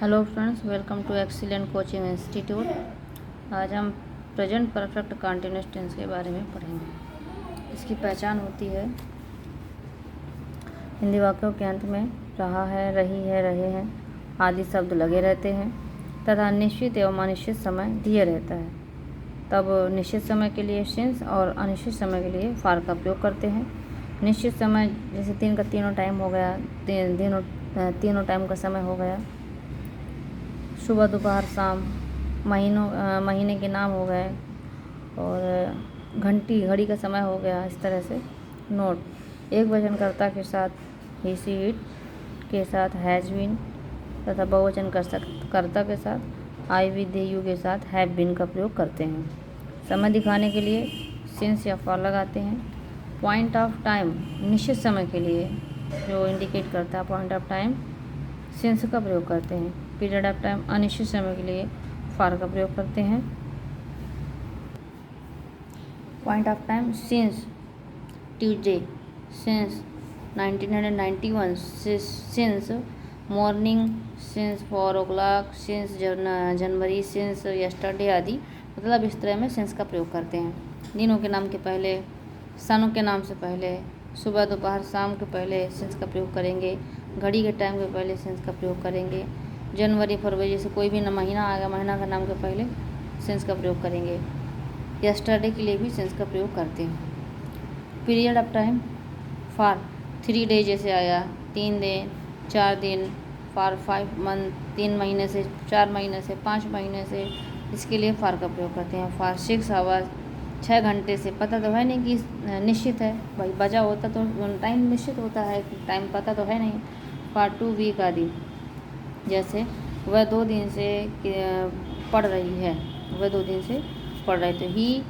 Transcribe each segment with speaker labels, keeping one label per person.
Speaker 1: Hello friends, welcome to excellent coaching institute. आज हम present perfect continuous tense के बारे में पढ़ेंगे। इसकी पहचान होती है हिंदी वाक्यों के अंत में रहा है, रही है, रहे हैं आदि शब्द लगे रहते हैं तथा निश्चित एवं अनिश्चित समय दिए रहता है। तब निश्चित समय के लिए सिंस और अनिश्चित समय के लिए फार का प्रयोग करते हैं। निश्चित समय जैसे दिन का तीनों टाइम हो गया, तीनों टाइम का समय हो गया, सुबह दोपहर शाम, महीने के नाम हो गए और घड़ी का समय हो गया। इस तरह से नोट एक वचनकर्ता के साथ ही, सी इट के साथ हैज़ बीन तथा बहुवचन कर्ता के साथ आई वी दे यू के साथ हैव बीन का प्रयोग करते हैं। समय दिखाने के लिए सिंस या फॉर लगाते हैं। पॉइंट ऑफ टाइम निश्चित समय के लिए जो इंडिकेट करता है पॉइंट ऑफ टाइम, सिंस का प्रयोग करते हैं। पीरियड ऑफ टाइम अनिश्चित समय के लिए फार का प्रयोग करते हैं। Point of time since Tuesday, since 1991, since morning, since 4 o'clock, since January, since yesterday आदि मतलब इस तरह में सिंस का प्रयोग करते हैं। दिनों के नाम के पहले, सालों के नाम से पहले, सुबह दोपहर शाम के पहले सिंस का प्रयोग करेंगे। घड़ी के टाइम के पहले सिंस का प्रयोग करेंगे। जनवरी फरवरी जैसे कोई भी महीना आ गया, महीना का नाम के पहले सिंस का प्रयोग करेंगे। यस्टरडे के लिए भी सिंस का प्रयोग करते हैं। Period of time for 3 days जैसे आया, 3 दिन, 4 दिन, फॉर 5 months, 3 महीने से, 4 महीने से, 5 महीने से, इसके लिए फार का प्रयोग करते हैं। फॉर 6 hours, 6 घंटे से। पता तो है नहीं कि निश्चित है, भाई बजा होता तो टाइम निश्चित होता है, टाइम पता तो है नहीं। फॉर 2 week आदि जैसे वह 2 दिन से पढ़ रही है, वह 2 दिन से पढ़ रही, तो ही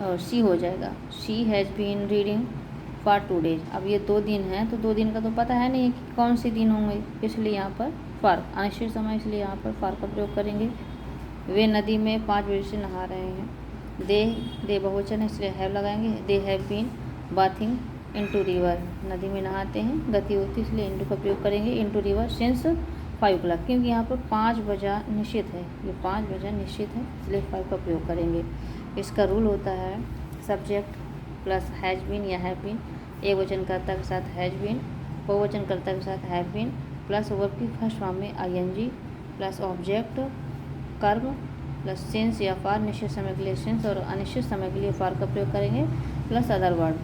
Speaker 1: और सी हो जाएगा। She has been reading for 2 days। अब ये 2 दिन हैं तो 2 दिन का तो पता है नहीं कि कौन से दिन होंगे, इसलिए यहाँ पर फार अनिश्चित समय, इसलिए यहाँ पर फार का प्रयोग करेंगे। वे नदी में 5 बजे से नहा रहे हैं। दे बहुवचन है इसलिए हैव लगाएंगे। They have been bathing into river, नदी में नहाते हैं, गति होती है इसलिए इनटू का प्रयोग करेंगे। इनटू रिवर सिंस 5 o'clock, क्योंकि यहाँ पर 5 बजा निश्चित है, ये 5 बजा निश्चित है इसलिए 5 का प्रयोग करेंगे। इसका रूल होता है सब्जेक्ट प्लस हैज़ बीन या हैव बीन, एक वचनकर्ता के साथ हैज़ बीन, बहुवचनकर्ता के साथ हैव बीन, प्लस वर्ब की फर्स्ट फॉर्म में ing, प्लस ऑब्जेक्ट कर्म, प्लस सिंस या फार, निश्चित समय के लिए सिंस और अनिश्चित समय के लिए फार का प्रयोग करेंगे, प्लस अदर वर्ड।